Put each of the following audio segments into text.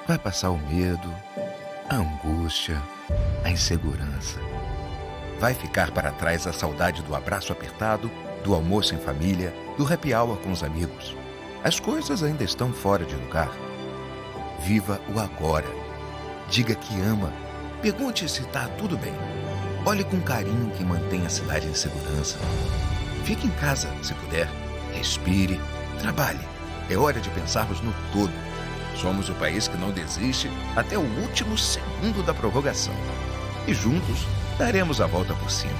Vai passar o medo, a angústia, a insegurança. Vai ficar para trás a saudade do abraço apertado, do almoço em família, do happy hour com os amigos. As coisas ainda estão fora de lugar. Viva o agora. Diga que ama. Pergunte se está tudo bem. Olhe com carinho que mantém a cidade em segurança. Fique em casa, se puder. Respire. Trabalhe. É hora de pensarmos no todo. Somos o país que não desiste até o último segundo da prorrogação. E juntos daremos a volta por cima.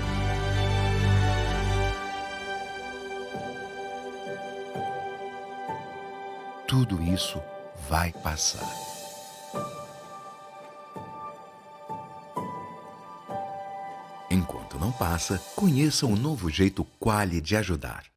Tudo isso vai passar. Enquanto não passa, conheça o novo jeito Quali de ajudar.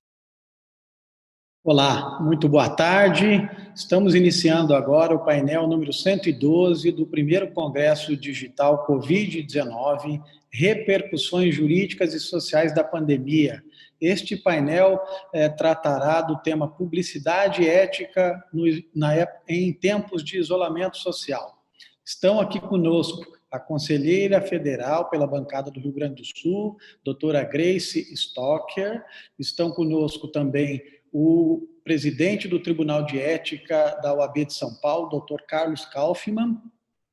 Olá, muito boa tarde. Estamos iniciando agora o painel número 112 do primeiro Congresso Digital Covid-19, Repercussões Jurídicas e Sociais da Pandemia. Este painel tratará do tema publicidade e ética em tempos de isolamento social. Estão aqui conosco a conselheira federal pela bancada do Rio Grande do Sul, doutora Grace Stocker. Estão conosco também o presidente do Tribunal de Ética da OAB de São Paulo, doutor Carlos Kaufmann,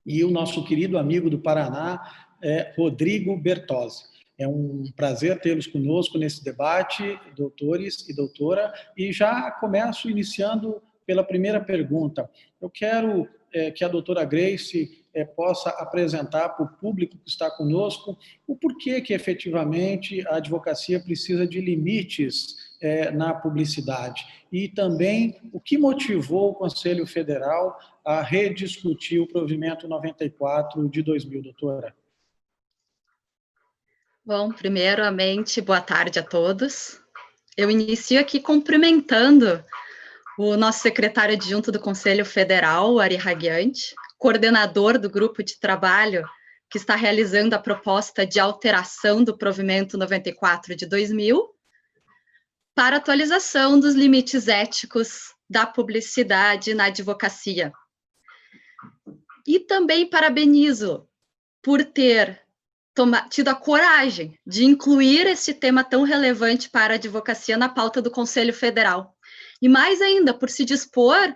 e o nosso querido amigo do Paraná, Rodrigo Bertozzi. É um prazer tê-los conosco nesse debate, doutores e doutora, e já começo iniciando pela primeira pergunta. Eu quero que a doutora Grace possa apresentar para o público que está conosco o porquê que efetivamente a advocacia precisa de limites na publicidade e também o que motivou o Conselho Federal a rediscutir o provimento 94 de 2000, doutora. Bom, primeiramente, boa tarde a todos. Eu inicio aqui cumprimentando o nosso secretário adjunto do Conselho Federal, Ari Hagiante, coordenador do grupo de trabalho que está realizando a proposta de alteração do provimento 94 de 2000 para atualização dos limites éticos da publicidade na advocacia. E também parabenizo por ter tido a coragem de incluir esse tema tão relevante para a advocacia na pauta do Conselho Federal. E mais ainda, por se dispor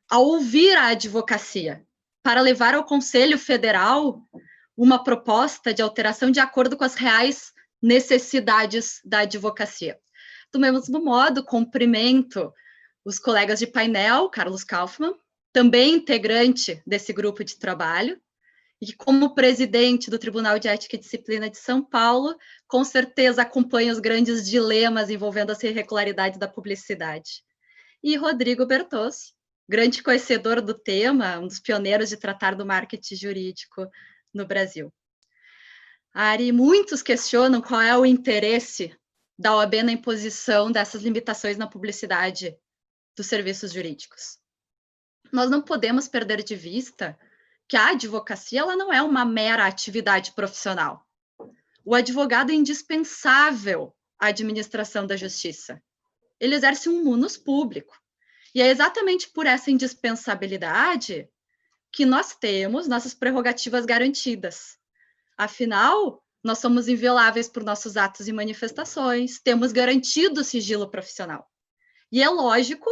a ouvir a advocacia, para levar ao Conselho Federal uma proposta de alteração de acordo com as reais necessidades da advocacia. Do mesmo modo, cumprimento os colegas de painel, Carlos Kaufmann, também integrante desse grupo de trabalho, e como presidente do Tribunal de Ética e Disciplina de São Paulo, com certeza acompanha os grandes dilemas envolvendo as irregularidades da publicidade. E Rodrigo Bertozzi, grande conhecedor do tema, um dos pioneiros de tratar do marketing jurídico no Brasil. Ari, muitos questionam qual é o interesse da OAB na imposição dessas limitações na publicidade dos serviços jurídicos. Nós não podemos perder de vista que a advocacia ela não é uma mera atividade profissional. O advogado é indispensável à administração da justiça. Ele exerce um munus público. E é exatamente por essa indispensabilidade que nós temos nossas prerrogativas garantidas. Afinal, nós somos invioláveis por nossos atos e manifestações, temos garantido o sigilo profissional. E é lógico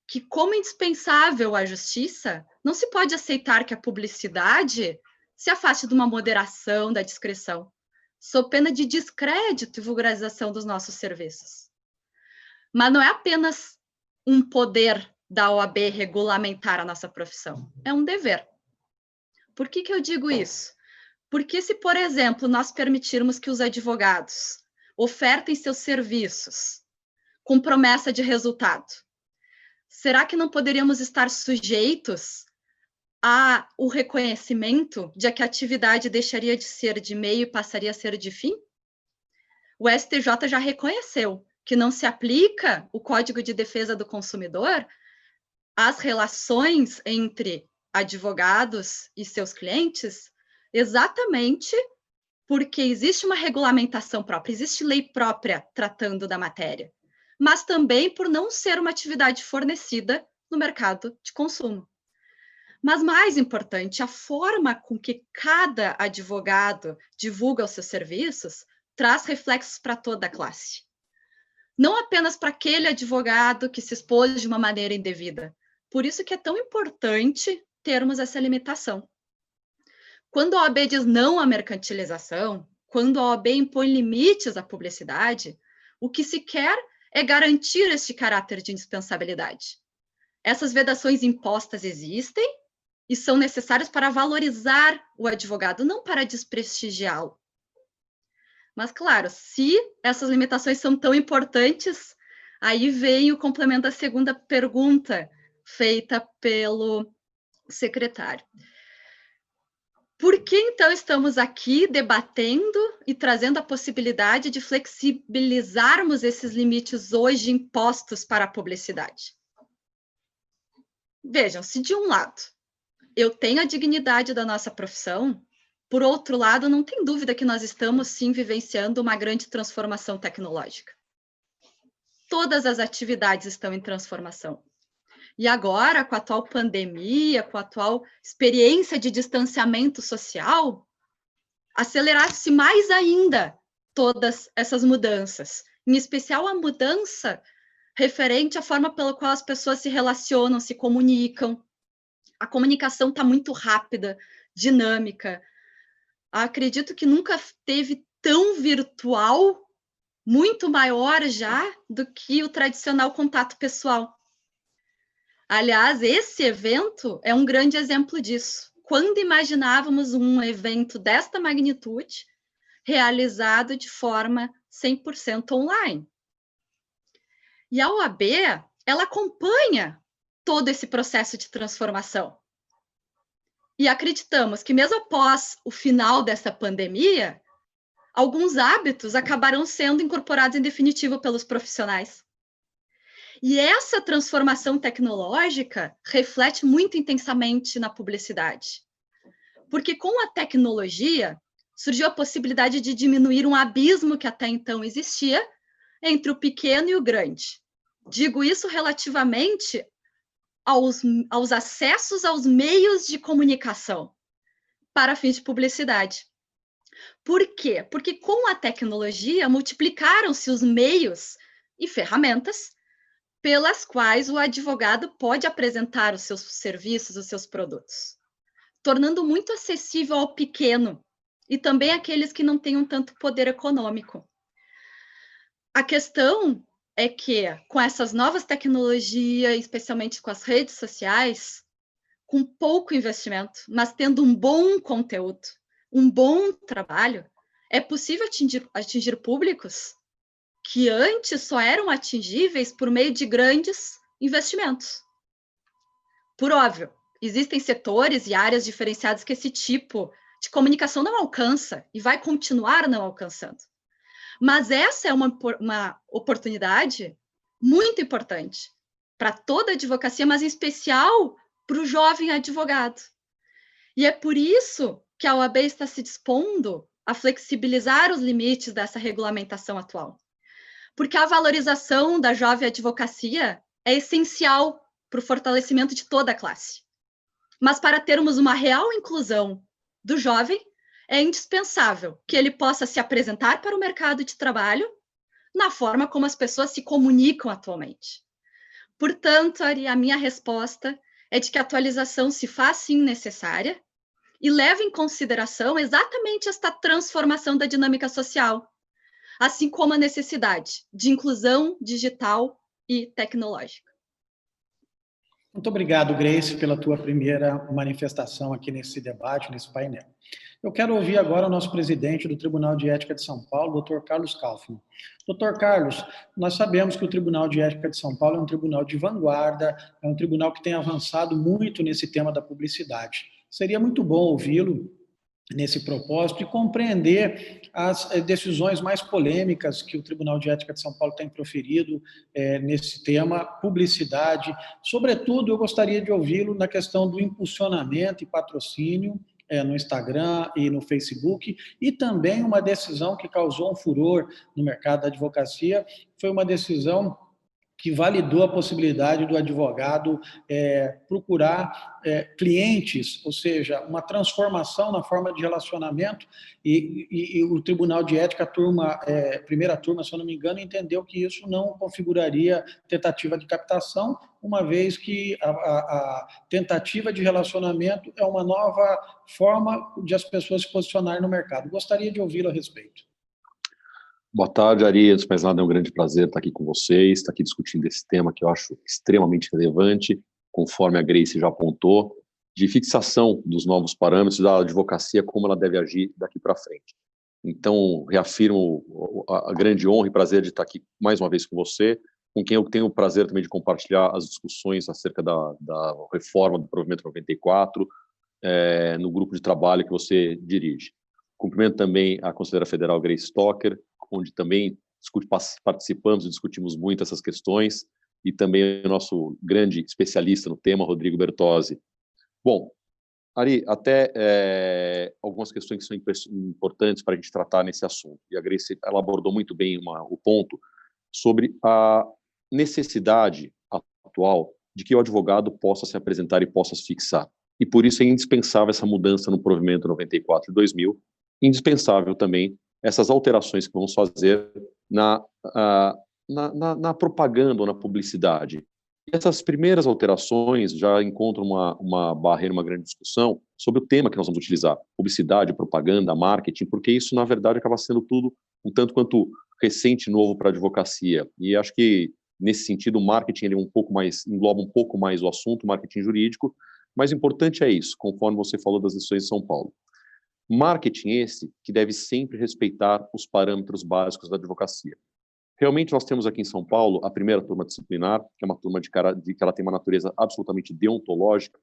que, como indispensável à justiça, não se pode aceitar que a publicidade se afaste de uma moderação da discrição, sob pena de descrédito e vulgarização dos nossos serviços. Mas não é apenas um poder da OAB regulamentar a nossa profissão, é um dever. Por que eu digo isso? Porque se, por exemplo, nós permitirmos que os advogados ofertem seus serviços com promessa de resultado, será que não poderíamos estar sujeitos ao reconhecimento de que a atividade deixaria de ser de meio e passaria a ser de fim? O STJ já reconheceu que não se aplica o Código de Defesa do Consumidor às relações entre advogados e seus clientes, exatamente porque existe uma regulamentação própria, existe lei própria tratando da matéria, mas também por não ser uma atividade fornecida no mercado de consumo. Mas mais importante, a forma com que cada advogado divulga os seus serviços traz reflexos para toda a classe. Não apenas para aquele advogado que se expôs de uma maneira indevida. Por isso que é tão importante termos essa limitação. Quando a OAB diz não à mercantilização, quando a OAB impõe limites à publicidade, o que se quer é garantir este caráter de indispensabilidade. Essas vedações impostas existem e são necessárias para valorizar o advogado, não para desprestigiá-lo. Mas, claro, se essas limitações são tão importantes, aí vem o complemento da segunda pergunta feita pelo secretário. Por que, então, estamos aqui debatendo e trazendo a possibilidade de flexibilizarmos esses limites hoje impostos para a publicidade? Vejam, se de um lado eu tenho a dignidade da nossa profissão, por outro lado, não tem dúvida que nós estamos, sim, vivenciando uma grande transformação tecnológica. Todas as atividades estão em transformação. E agora, com a atual pandemia, com a atual experiência de distanciamento social, acelerar-se mais ainda todas essas mudanças, em especial a mudança referente à forma pela qual as pessoas se relacionam, se comunicam. A comunicação está muito rápida, dinâmica. Acredito que nunca teve tão virtual, muito maior já do que o tradicional contato pessoal. Aliás, esse evento é um grande exemplo disso. Quando imaginávamos um evento desta magnitude realizado de forma 100% online? E a OAB, ela acompanha todo esse processo de transformação. E acreditamos que mesmo após o final dessa pandemia, alguns hábitos acabarão sendo incorporados em definitivo pelos profissionais. E essa transformação tecnológica reflete muito intensamente na publicidade. Porque com a tecnologia, surgiu a possibilidade de diminuir um abismo que até então existia entre o pequeno e o grande. Digo isso relativamente aos acessos aos meios de comunicação para fins de publicidade. Por quê? Porque com a tecnologia multiplicaram-se os meios e ferramentas pelas quais o advogado pode apresentar os seus serviços, os seus produtos, tornando muito acessível ao pequeno e também àqueles que não tenham tanto poder econômico. A questão é que, com essas novas tecnologias, especialmente com as redes sociais, com pouco investimento, mas tendo um bom conteúdo, um bom trabalho, é possível atingir públicos que antes só eram atingíveis por meio de grandes investimentos. Por óbvio, existem setores e áreas diferenciadas que esse tipo de comunicação não alcança e vai continuar não alcançando. Mas essa é uma oportunidade muito importante para toda a advocacia, mas em especial para o jovem advogado. E é por isso que a OAB está se dispondo a flexibilizar os limites dessa regulamentação atual. Porque a valorização da jovem advocacia é essencial para o fortalecimento de toda a classe. Mas para termos uma real inclusão do jovem, é indispensável que ele possa se apresentar para o mercado de trabalho na forma como as pessoas se comunicam atualmente. Portanto, Ari, a minha resposta é de que a atualização se faz sim necessária e leva em consideração exatamente esta transformação da dinâmica social, assim como a necessidade de inclusão digital e tecnológica. Muito obrigado, Grace, pela tua primeira manifestação aqui nesse debate, nesse painel. Eu quero ouvir agora o nosso presidente do Tribunal de Ética de São Paulo, Dr. Carlos Kaufmann. Dr. Carlos, nós sabemos que o Tribunal de Ética de São Paulo é um tribunal de vanguarda, é um tribunal que tem avançado muito nesse tema da publicidade. Seria muito bom ouvi-lo nesse propósito e compreender as decisões mais polêmicas que o Tribunal de Ética de São Paulo tem proferido nesse tema, publicidade. Sobretudo, eu gostaria de ouvi-lo na questão do impulsionamento e patrocínio no Instagram e no Facebook, e também uma decisão que causou um furor no mercado da advocacia, foi uma decisão que validou a possibilidade do advogado procurar clientes, ou seja, uma transformação na forma de relacionamento, e o Tribunal de Ética, primeira turma, se eu não me engano, entendeu que isso não configuraria tentativa de captação, uma vez que a tentativa de relacionamento é uma nova forma de as pessoas se posicionarem no mercado. Gostaria de ouvi-lo a respeito. Boa tarde, Ari. Antes de mais nada, é um grande prazer estar aqui com vocês, estar aqui discutindo esse tema que eu acho extremamente relevante, conforme a Grace já apontou, de fixação dos novos parâmetros da advocacia, como ela deve agir daqui para frente. Então, reafirmo a grande honra e prazer de estar aqui mais uma vez com você, com quem eu tenho o prazer também de compartilhar as discussões acerca da reforma do Provimento 94, no grupo de trabalho que você dirige. Cumprimento também a conselheira federal Grace Stocker, onde também participamos e discutimos muito essas questões, e também o nosso grande especialista no tema, Rodrigo Bertozzi. Bom, Ari, até algumas questões que são importantes para a gente tratar nesse assunto, e a Grace ela abordou muito bem o ponto sobre a necessidade atual de que o advogado possa se apresentar e possa se fixar. E por isso é indispensável essa mudança no Provimento 94 de 2000, indispensável também essas alterações que vamos fazer na propaganda ou na publicidade. E essas primeiras alterações já encontram uma barreira, uma grande discussão sobre o tema que nós vamos utilizar, publicidade, propaganda, marketing, porque isso, na verdade, acaba sendo tudo um tanto quanto recente e novo para a advocacia. E acho que, nesse sentido, o marketing ele engloba um pouco mais o assunto, o marketing jurídico, mas o importante é isso, conforme você falou das decisões de São Paulo. Marketing esse que deve sempre respeitar os parâmetros básicos da advocacia. Realmente nós temos aqui em São Paulo a primeira turma disciplinar, que é uma turma que ela tem uma natureza absolutamente deontológica,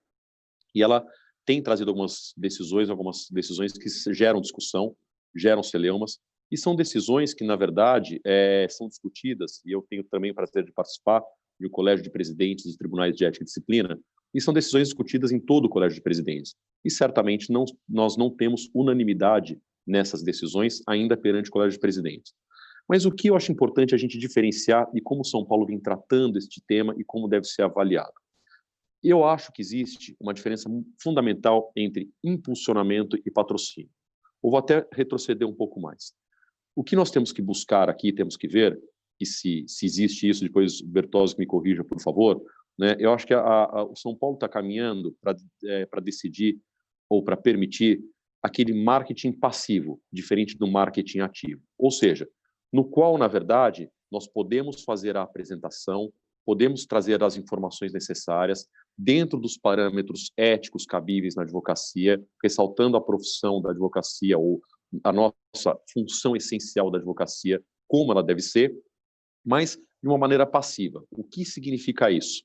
e ela tem trazido algumas decisões que geram discussão, geram celeumas, e são decisões que, na verdade, são discutidas, e eu tenho também o prazer de participar do Colégio de Presidentes dos Tribunais de Ética e Disciplina, e são decisões discutidas em todo o Colégio de Presidentes. E certamente nós não temos unanimidade nessas decisões ainda perante o Colégio de Presidentes. Mas o que eu acho importante é a gente diferenciar e como São Paulo vem tratando este tema e como deve ser avaliado. Eu acho que existe uma diferença fundamental entre impulsionamento e patrocínio. Eu vou até retroceder um pouco mais. O que nós temos que buscar aqui, temos que ver, e se existe isso, depois Bertozzi me corrija, por favor, né? Eu acho que o São Paulo está caminhando para decidir ou para permitir aquele marketing passivo, diferente do marketing ativo. Ou seja, no qual, na verdade, nós podemos fazer a apresentação, podemos trazer as informações necessárias dentro dos parâmetros éticos cabíveis na advocacia, ressaltando a profissão da advocacia ou a nossa função essencial da advocacia, como ela deve ser, mas de uma maneira passiva. O que significa isso?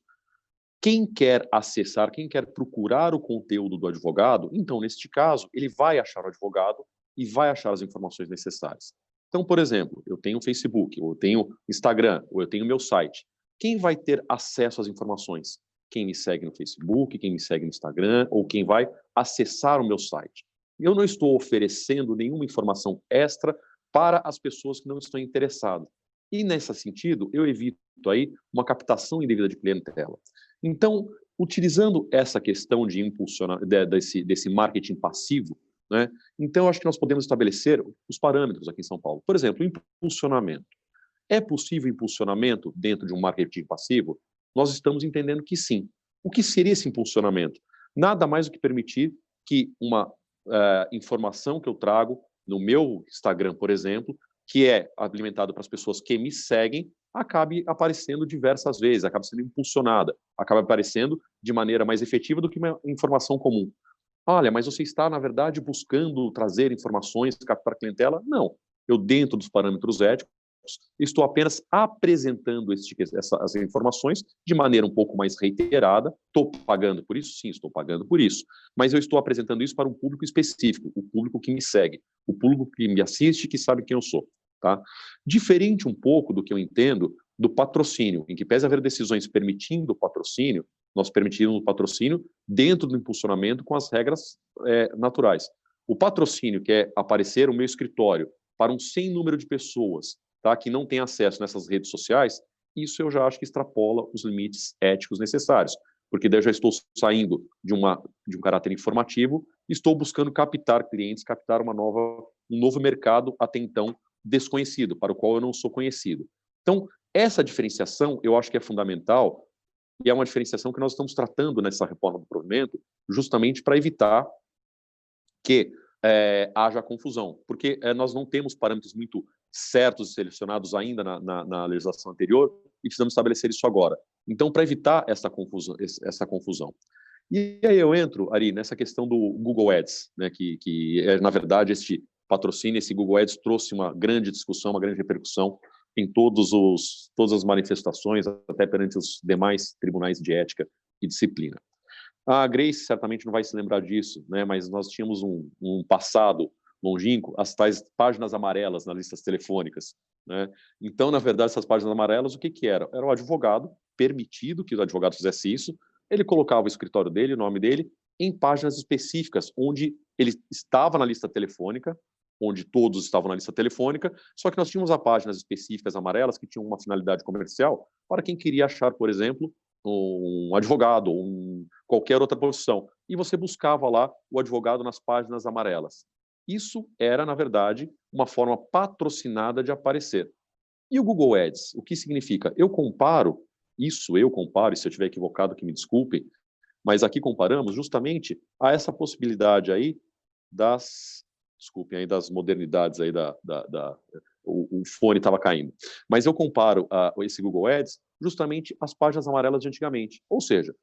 Quem quer acessar, quem quer procurar o conteúdo do advogado, então, neste caso, ele vai achar o advogado e vai achar as informações necessárias. Então, por exemplo, eu tenho Facebook, ou eu tenho Instagram, ou eu tenho meu site. Quem vai ter acesso às informações? Quem me segue no Facebook, quem me segue no Instagram, ou quem vai acessar o meu site. Eu não estou oferecendo nenhuma informação extra para as pessoas que não estão interessadas. E, nesse sentido, eu evito aí uma captação indevida de clientela. Então, utilizando essa questão de impulsionar, desse marketing passivo, né, então acho que nós podemos estabelecer os parâmetros aqui em São Paulo. Por exemplo, impulsionamento. É possível impulsionamento dentro de um marketing passivo? nós estamos entendendo que sim. O que seria esse impulsionamento? Nada mais do que permitir que uma informação que eu trago no meu Instagram, por exemplo, que é alimentado para as pessoas que me seguem, acabe aparecendo diversas vezes, acabe sendo impulsionada, acabe aparecendo de maneira mais efetiva do que uma informação comum. Olha, mas você está, na verdade, buscando trazer informações, captar clientela? Não. Eu, dentro dos parâmetros éticos, estou apenas apresentando essas informações de maneira um pouco mais reiterada. Estou pagando por isso? Sim, estou pagando por isso. Mas eu estou apresentando isso para um público específico, o público que me segue, o público que me assiste, que sabe quem eu sou. Tá? Diferente um pouco do que eu entendo do patrocínio, em que pese haver decisões permitindo o patrocínio, nós permitimos o patrocínio dentro do impulsionamento com as regras naturais. O patrocínio, que é aparecer o meu escritório para um sem número de pessoas, tá, que não tem acesso nessas redes sociais, isso eu já acho que extrapola os limites éticos necessários, porque daí eu já estou saindo de um caráter informativo, estou buscando captar clientes, captar um novo mercado até então desconhecido, para o qual eu não sou conhecido. Então, essa diferenciação eu acho que é fundamental, e é uma diferenciação que nós estamos tratando nessa reforma do provimento, justamente para evitar que haja confusão, porque nós não temos parâmetros muito certos e selecionados ainda na legislação anterior e precisamos estabelecer isso agora. Então, para evitar essa confusão. E aí eu entro, Ari, nessa questão do Google Ads, né, que é, na verdade, este patrocínio, esse Google Ads trouxe uma grande discussão, uma grande repercussão em todas as manifestações, até perante os demais tribunais de ética e disciplina. A Grace certamente não vai se lembrar disso, né? Mas nós tínhamos um passado longínquo, as tais páginas amarelas nas listas telefônicas, né? Então, na verdade, essas páginas amarelas, o que era? Era o advogado, permitido que o advogado fizesse isso, ele colocava o escritório dele, o nome dele, em páginas específicas, onde ele estava na lista telefônica, onde todos estavam na lista telefônica, só que nós tínhamos páginas específicas amarelas que tinham uma finalidade comercial para quem queria achar, por exemplo, um advogado ou qualquer outra profissão. E você buscava lá o advogado nas páginas amarelas. Isso era, na verdade, uma forma patrocinada de aparecer. E o Google Ads, o que significa? Eu comparo, e se eu estiver equivocado, que me desculpem, mas aqui comparamos justamente a essa possibilidade aí das modernidades aí o fone estava caindo. Mas eu comparo esse Google Ads justamente às páginas amarelas de antigamente. Ou seja,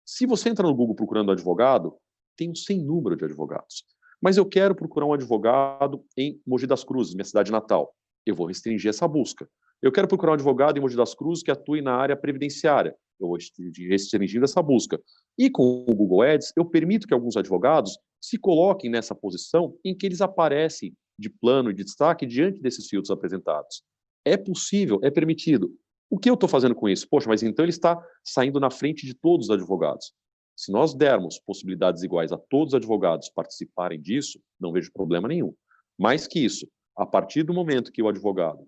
se você entra no Google procurando advogado, tem um sem número de advogados. Mas eu quero procurar um advogado em Mogi das Cruzes, minha cidade natal. Eu vou restringir essa busca. Eu quero procurar um advogado em Mogi das Cruzes que atue na área previdenciária. Eu vou restringir essa busca. E com o Google Ads, eu permito que alguns advogados se coloquem nessa posição em que eles aparecem de plano e de destaque diante desses filtros apresentados. É possível, é permitido. O que eu estou fazendo com isso? Poxa, mas então ele está saindo na frente de todos os advogados. Se nós dermos possibilidades iguais a todos os advogados participarem disso, não vejo problema nenhum. Mais que isso, a partir do momento que o advogado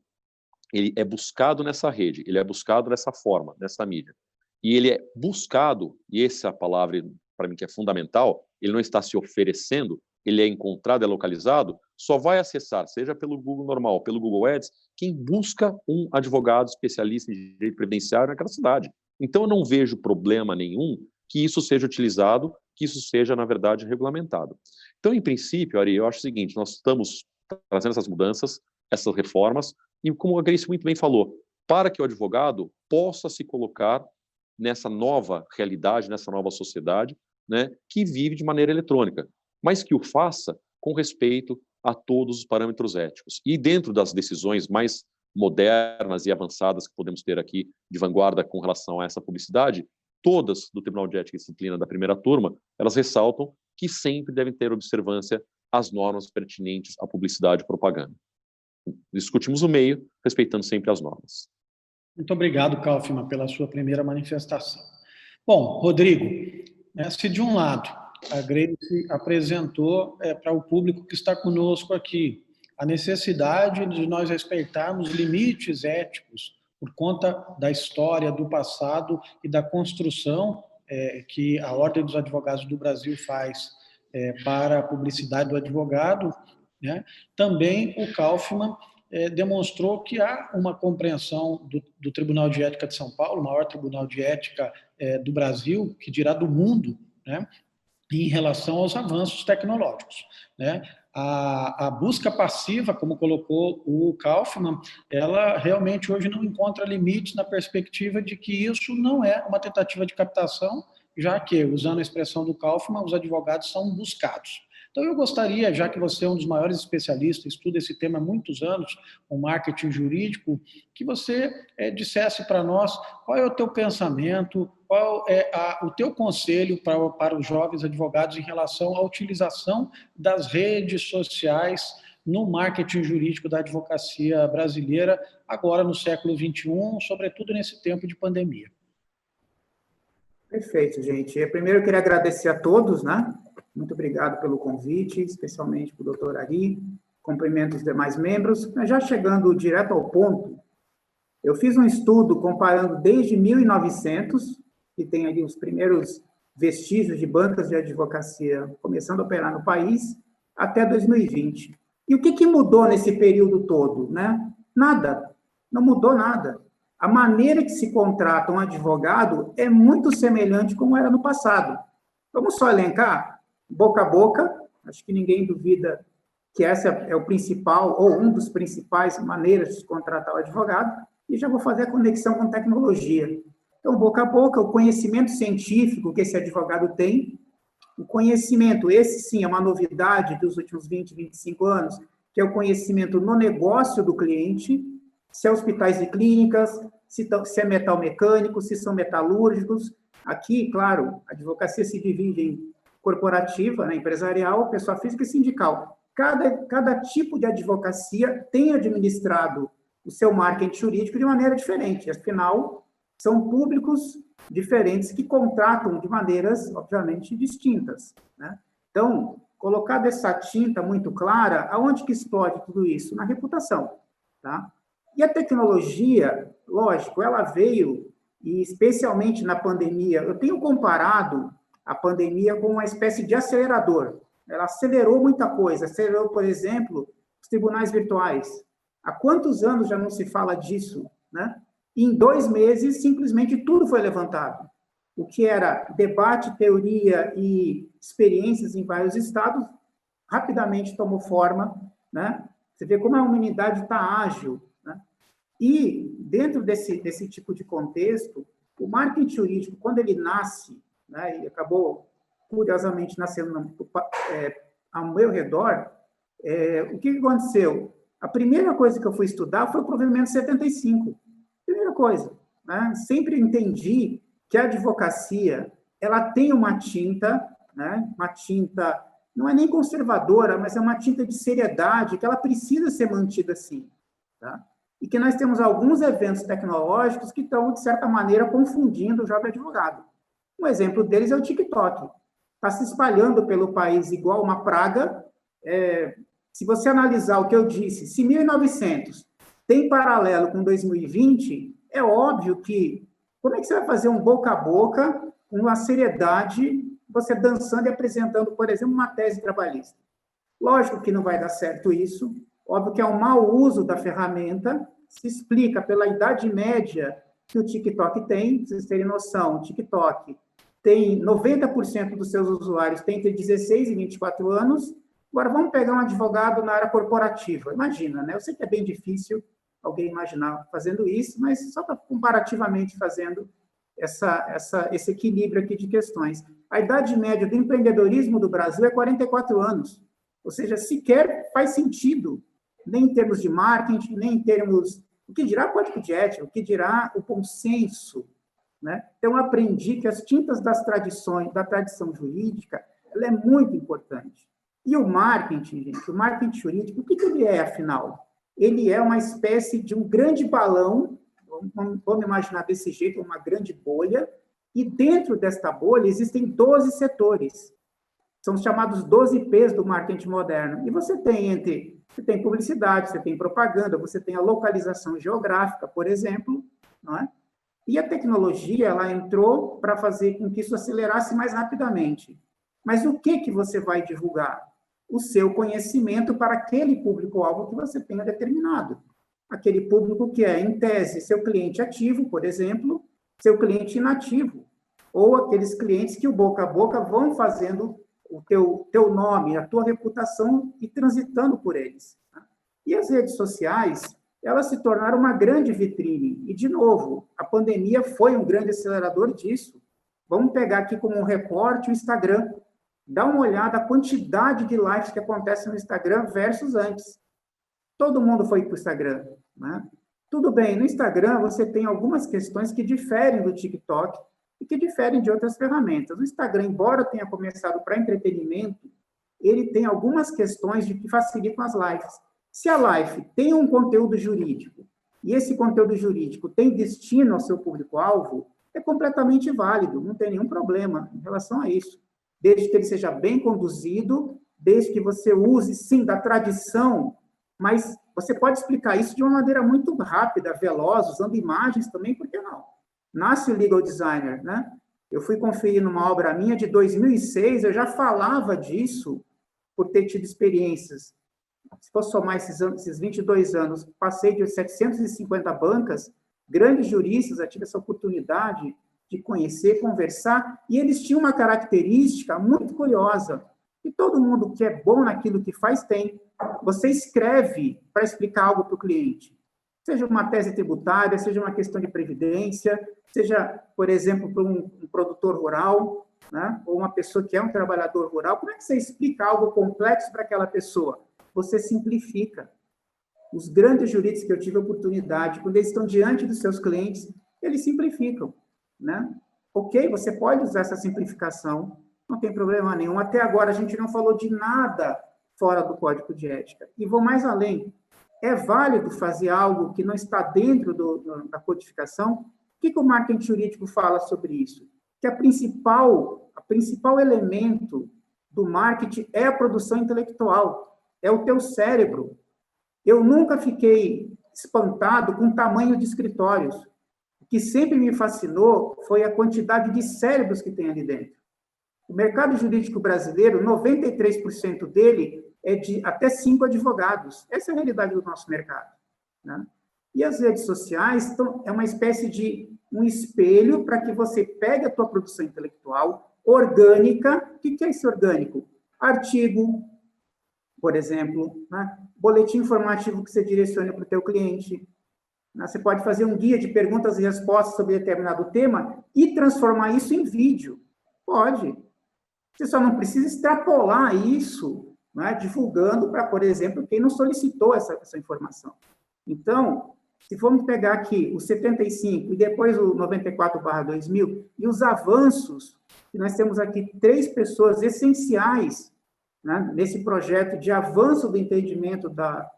ele é buscado nessa rede, ele é buscado dessa forma, nessa mídia, e ele é buscado, e essa é a palavra para mim que é fundamental, ele não está se oferecendo, ele é encontrado, é localizado, só vai acessar, seja pelo Google normal, pelo Google Ads, quem busca um advogado especialista em direito previdenciário naquela cidade. Então, eu não vejo problema nenhum que isso seja utilizado, que isso seja, na verdade, regulamentado. Então, em princípio, Ari, eu acho o seguinte, nós estamos trazendo essas mudanças, essas reformas, e como a Grace muito bem falou, para que o advogado possa se colocar nessa nova realidade, nessa nova sociedade, né, que vive de maneira eletrônica, mas que o faça com respeito a todos os parâmetros éticos. E dentro das decisões mais modernas e avançadas que podemos ter aqui de vanguarda com relação a essa publicidade, todas do Tribunal de Ética e Disciplina da primeira turma, elas ressaltam que sempre devem ter observância às normas pertinentes à publicidade e propaganda. Discutimos o meio, respeitando sempre as normas. Muito obrigado, Kaufmann, pela sua primeira manifestação. Bom, Rodrigo, se de um lado a Grace apresentou para o público que está conosco aqui a necessidade de nós respeitarmos limites éticos por conta da história, do passado e da construção que a Ordem dos Advogados do Brasil faz para a publicidade do advogado, né? Também o Kaufmann demonstrou que há uma compreensão do Tribunal de Ética de São Paulo, o maior tribunal de ética do Brasil, que dirá do mundo, né, em relação aos avanços tecnológicos, né? A busca passiva, como colocou o Kaufmann, ela realmente hoje não encontra limites na perspectiva de que isso não é uma tentativa de captação, já que, usando a expressão do Kaufmann, os advogados são buscados. Então, eu gostaria, já que você é um dos maiores especialistas, estuda esse tema há muitos anos, o marketing jurídico, que você dissesse para nós qual é o teu pensamento, qual é o teu conselho para os jovens advogados em relação à utilização das redes sociais no marketing jurídico da advocacia brasileira, agora no século XXI, sobretudo nesse tempo de pandemia. Perfeito, gente. Primeiro, eu queria agradecer a todos, né? Muito obrigado pelo convite, especialmente para o doutor Ari, cumprimento os demais membros. Mas já chegando direto ao ponto, eu fiz um estudo comparando desde 1900, que tem ali os primeiros vestígios de bancas de advocacia começando a operar no país, até 2020. E o que mudou nesse período todo, né? Nada, não mudou nada. A maneira que se contrata um advogado é muito semelhante como era no passado. Vamos só elencar? Boca a boca, acho que ninguém duvida que essa é o principal, ou um dos principais maneiras de se contratar o advogado, e já vou fazer a conexão com tecnologia. Então, boca a boca, o conhecimento científico que esse advogado tem, o conhecimento, esse sim é uma novidade dos últimos 20, 25 anos, que é o conhecimento no negócio do cliente, se é hospitais e clínicas, se é metal mecânico, se são metalúrgicos. Aqui, claro, a advocacia se divide em corporativa, né, empresarial, pessoa física e sindical. Cada tipo de advocacia tem administrado o seu marketing jurídico de maneira diferente. Afinal, são públicos diferentes que contratam de maneiras, obviamente, distintas, né? Então, colocada essa tinta muito clara, aonde que explode tudo isso? Na reputação, tá? E a tecnologia, lógico, ela veio, e especialmente na pandemia, eu tenho comparado a pandemia com uma espécie de acelerador. Ela acelerou muita coisa. Acelerou, por exemplo, os tribunais virtuais. Há quantos anos já não se fala disso, né? Em 2 meses, simplesmente tudo foi levantado. O que era debate, teoria e experiências em vários estados, rapidamente tomou forma, né? Você vê como a humanidade está ágil, né? E, dentro desse tipo de contexto, o marketing jurídico, quando ele nasce, né, e acabou, curiosamente, nascendo ao meu redor, o que aconteceu? A primeira coisa que eu fui estudar foi o provimento 75. Primeira coisa, né? Sempre entendi que a advocacia, ela tem uma tinta, né? Uma tinta, não é nem conservadora, mas é uma tinta de seriedade, que ela precisa ser mantida assim, tá? E que nós temos alguns eventos tecnológicos que estão, de certa maneira, confundindo o jovem advogado. Um exemplo deles é o TikTok. Está se espalhando pelo país igual uma praga. Se você analisar o que eu disse, se 1900 tem paralelo com 2020, é óbvio que como é que você vai fazer um boca a boca, com uma seriedade, você dançando e apresentando, por exemplo, uma tese trabalhista? Lógico que não vai dar certo isso. Óbvio que é um mau uso da ferramenta, se explica pela idade média que o TikTok tem. Para vocês terem noção, o TikTok tem 90% dos seus usuários tem entre 16 e 24 anos. Agora, vamos pegar um advogado na área corporativa. Imagina, né? Eu sei que é bem difícil alguém imaginar fazendo isso, mas só para comparativamente fazendo esse equilíbrio aqui de questões. A idade média do empreendedorismo do Brasil é 44 anos. Ou seja, sequer faz sentido, nem em termos de marketing, nem em termos... O que dirá código de ética, o que dirá o consenso, né? Então, eu aprendi que as tintas das tradições, da tradição jurídica, ela é muito importante. E o marketing, gente, o marketing jurídico, o que ele é, afinal? Ele é uma espécie de um grande balão, vamos imaginar desse jeito, uma grande bolha, e dentro desta bolha existem 12 setores. São os chamados 12 P's do marketing moderno. E você tem publicidade, você tem propaganda, você tem a localização geográfica, por exemplo, não é? E a tecnologia, ela entrou para fazer com que isso acelerasse mais rapidamente. Mas o que você vai divulgar? o seu conhecimento para aquele público-alvo que você tenha determinado. Aquele público que é, em tese, seu cliente ativo, por exemplo, seu cliente inativo, ou aqueles clientes que o boca a boca vão fazendo o teu nome, a tua reputação e transitando por eles. E as redes sociais, elas se tornaram uma grande vitrine. E, de novo, a pandemia foi um grande acelerador disso. Vamos pegar aqui como um recorte o Instagram. Dá uma olhada a quantidade de lives que acontecem no Instagram versus antes. Todo mundo foi para o Instagram, né? Tudo bem, no Instagram você tem algumas questões que diferem do TikTok e que diferem de outras ferramentas. O Instagram, embora tenha começado para entretenimento, ele tem algumas questões que facilitam as lives. Se a live tem um conteúdo jurídico e esse conteúdo jurídico tem destino ao seu público-alvo, é completamente válido, não tem nenhum problema em relação a isso. Desde que ele seja bem conduzido, desde que você use, sim, da tradição, mas você pode explicar isso de uma maneira muito rápida, veloz, usando imagens também, por que não? Nasce o legal designer, né? Eu fui conferir numa obra minha de 2006, eu já falava disso por ter tido experiências. Se for somar esses 22 anos, passei de 750 bancas, grandes juristas, eu tive essa oportunidade de conhecer, conversar, e eles tinham uma característica muito curiosa, que todo mundo que é bom naquilo que faz tem. Você escreve para explicar algo para o cliente, seja uma tese tributária, seja uma questão de previdência, seja, por exemplo, para um produtor rural, né, ou uma pessoa que é um trabalhador rural. Como é que você explica algo complexo para aquela pessoa? Você simplifica. Os grandes juristas que eu tive a oportunidade, quando eles estão diante dos seus clientes, eles simplificam, né? Ok, você pode usar essa simplificação, não tem problema nenhum. Até agora, a gente não falou de nada fora do Código de Ética. E vou mais além. É válido fazer algo que não está dentro da codificação? O que o marketing jurídico fala sobre isso? Que a principal elemento do marketing é a produção intelectual, é o teu cérebro. Eu nunca fiquei espantado com o tamanho de escritórios. O que sempre me fascinou foi a quantidade de cérebros que tem ali dentro. O mercado jurídico brasileiro, 93% dele é de até 5 advogados. Essa é a realidade do nosso mercado, né? E as redes sociais é uma espécie de um espelho para que você pegue a tua produção intelectual orgânica. O que é esse orgânico? Artigo, por exemplo, né? Boletim informativo que você direcione para o teu cliente. Né? Você pode fazer um guia de perguntas e respostas sobre determinado tema e transformar isso em vídeo. Pode. Você só não precisa extrapolar isso, né, divulgando para, por exemplo, quem não solicitou essa informação. Então, se formos pegar aqui o 75 e depois o 94/2000 e os avanços, que nós temos aqui 3 pessoas essenciais, né, nesse projeto de avanço do entendimento da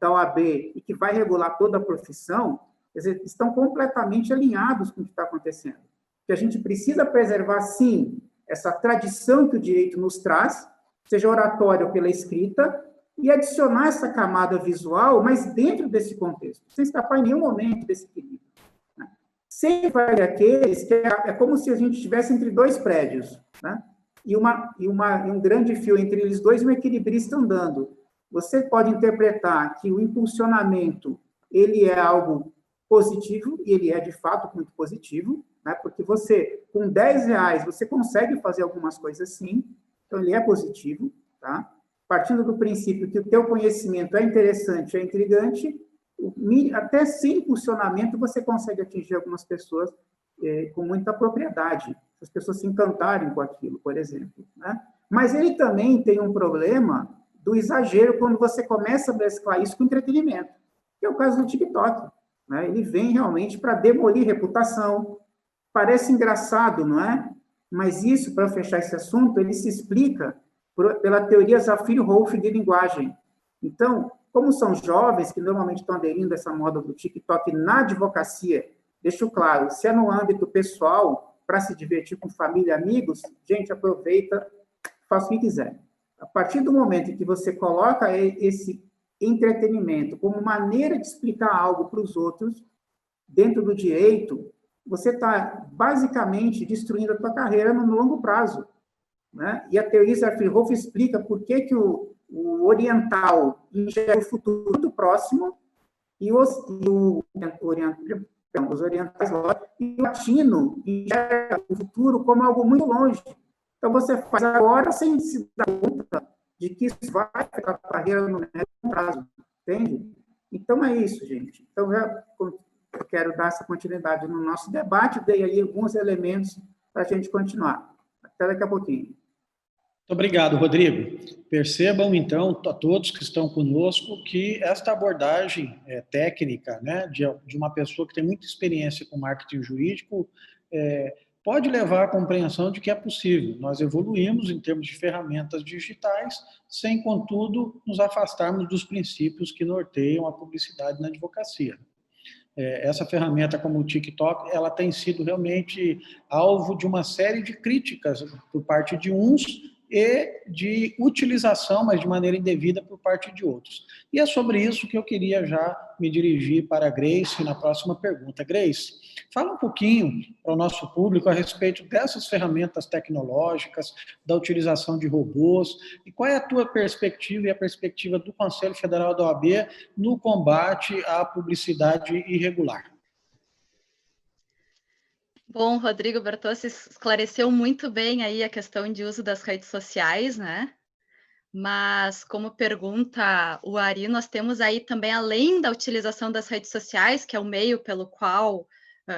OAB e que vai regular toda a profissão, quer dizer, estão completamente alinhados com o que está acontecendo. Que a gente precisa preservar, sim, essa tradição que o direito nos traz, seja oratório ou pela escrita, e adicionar essa camada visual, mas dentro desse contexto, sem escapar em nenhum momento desse equilíbrio. Né? Sempre vai ter aqueles que é como se a gente estivesse entre 2 prédios, né? E um grande fio entre eles dois, um equilibrista andando. Você pode interpretar que o impulsionamento ele é algo positivo, e ele é, de fato, muito positivo, né? Porque você, com R$10, você consegue fazer algumas coisas sim, então ele é positivo, tá? Partindo do princípio que o teu conhecimento é interessante, é intrigante, até sem impulsionamento você consegue atingir algumas pessoas com muita propriedade, as pessoas se encantarem com aquilo, por exemplo, né? Mas ele também tem um problema do exagero quando você começa a mesclar isso com entretenimento, que é o caso do TikTok, né? Ele vem realmente para demolir reputação. Parece engraçado, não é? Mas isso, para fechar esse assunto, ele se explica pela teoria Zafir-Holf de linguagem. Então, como são jovens que normalmente estão aderindo a essa moda do TikTok na advocacia, deixo claro, se é no âmbito pessoal, para se divertir com família e amigos, gente, aproveita, faça o que quiser. A partir do momento em que você coloca esse entretenimento como maneira de explicar algo para os outros, dentro do direito, você está basicamente destruindo a tua carreira no longo prazo. né? E a Therese Arthur-Hoff explica por que o oriental enxerga o futuro muito próximo e os orientais e o latino enxerga o futuro como algo muito longe. Então, você faz agora sem se dar conta de que isso vai ficar a carreira no médio prazo, entende? Então, é isso, gente. Então, eu quero dar essa continuidade no nosso debate, dei aí alguns elementos para a gente continuar. Até daqui a pouquinho. Muito obrigado, Rodrigo. Percebam, então, a todos que estão conosco, que esta abordagem técnica, né, de uma pessoa que tem muita experiência com marketing jurídico, pode levar à compreensão de que é possível. Nós evoluímos em termos de ferramentas digitais, sem, contudo, nos afastarmos dos princípios que norteiam a publicidade na advocacia. Essa ferramenta, como o TikTok, ela tem sido realmente alvo de uma série de críticas por parte de uns e de utilização, mas de maneira indevida, por parte de outros. E é sobre isso que eu queria já me dirigir para a Grace na próxima pergunta. Grace, fala um pouquinho para o nosso público a respeito dessas ferramentas tecnológicas, da utilização de robôs, e qual é a tua perspectiva e a perspectiva do Conselho Federal da OAB no combate à publicidade irregular. Bom, Rodrigo Bertossi esclareceu muito bem aí a questão de uso das redes sociais, né? Mas, como pergunta o Ari, nós temos aí também, além da utilização das redes sociais, que é o meio pelo qual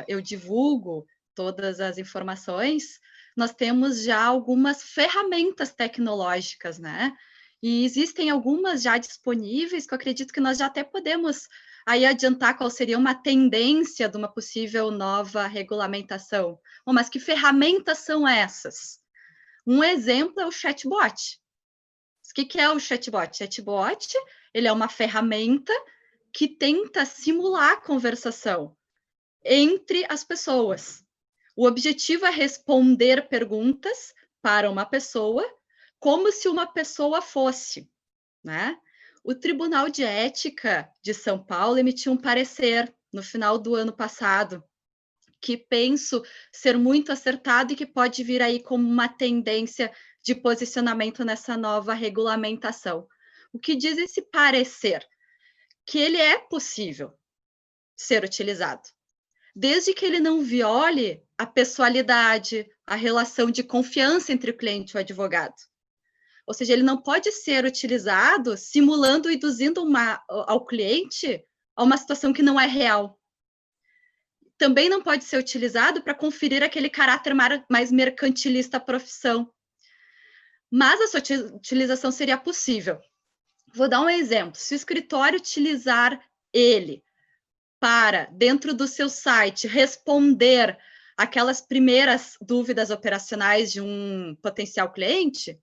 eu divulgo todas as informações, nós temos já algumas ferramentas tecnológicas, né? E existem algumas já disponíveis, que eu acredito que nós já até podemos aí adiantar qual seria uma tendência de uma possível nova regulamentação. Bom, mas que ferramentas são essas? Um exemplo é o chatbot. O que é o chatbot? Chatbot, ele é uma ferramenta que tenta simular a conversação entre as pessoas. O objetivo é responder perguntas para uma pessoa como se uma pessoa fosse, né? O Tribunal de Ética de São Paulo emitiu um parecer no final do ano passado, que penso ser muito acertado e que pode vir aí como uma tendência de posicionamento nessa nova regulamentação. O que diz esse parecer? Que ele é possível ser utilizado, desde que ele não viole a pessoalidade, a relação de confiança entre o cliente e o advogado. Ou seja, ele não pode ser utilizado simulando e induzindo ao cliente a uma situação que não é real. Também não pode ser utilizado para conferir aquele caráter mais mercantilista à profissão. Mas a sua utilização seria possível. Vou dar um exemplo. Se o escritório utilizar ele para, dentro do seu site, responder aquelas primeiras dúvidas operacionais de um potencial cliente,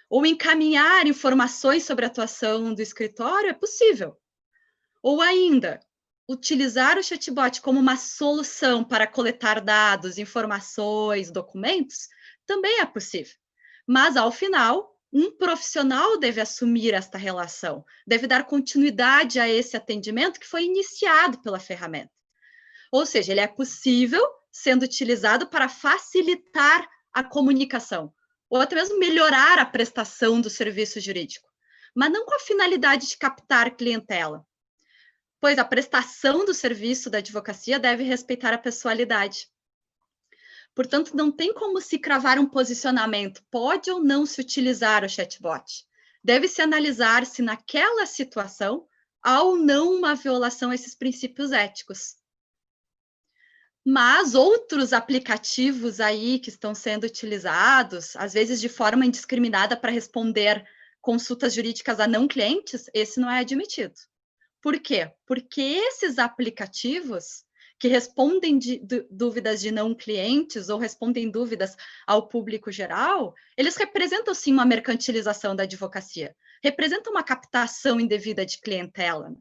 ou encaminhar informações sobre a atuação do escritório, é possível. Ou ainda, utilizar o chatbot como uma solução para coletar dados, informações, documentos, também é possível. Mas, ao final, um profissional deve assumir esta relação, deve dar continuidade a esse atendimento que foi iniciado pela ferramenta. Ou seja, ele é possível sendo utilizado para facilitar a comunicação, ou até mesmo melhorar a prestação do serviço jurídico, mas não com a finalidade de captar clientela, pois a prestação do serviço da advocacia deve respeitar a pessoalidade. Portanto, não tem como se cravar um posicionamento, pode ou não se utilizar o chatbot. Deve-se analisar se naquela situação há ou não uma violação a esses princípios éticos. Mas outros aplicativos aí que estão sendo utilizados, às vezes de forma indiscriminada para responder consultas jurídicas a não clientes, esse não é admitido. Por quê? Porque esses aplicativos que respondem dúvidas de não clientes ou respondem dúvidas ao público geral, eles representam sim uma mercantilização da advocacia, representam uma captação indevida de clientela.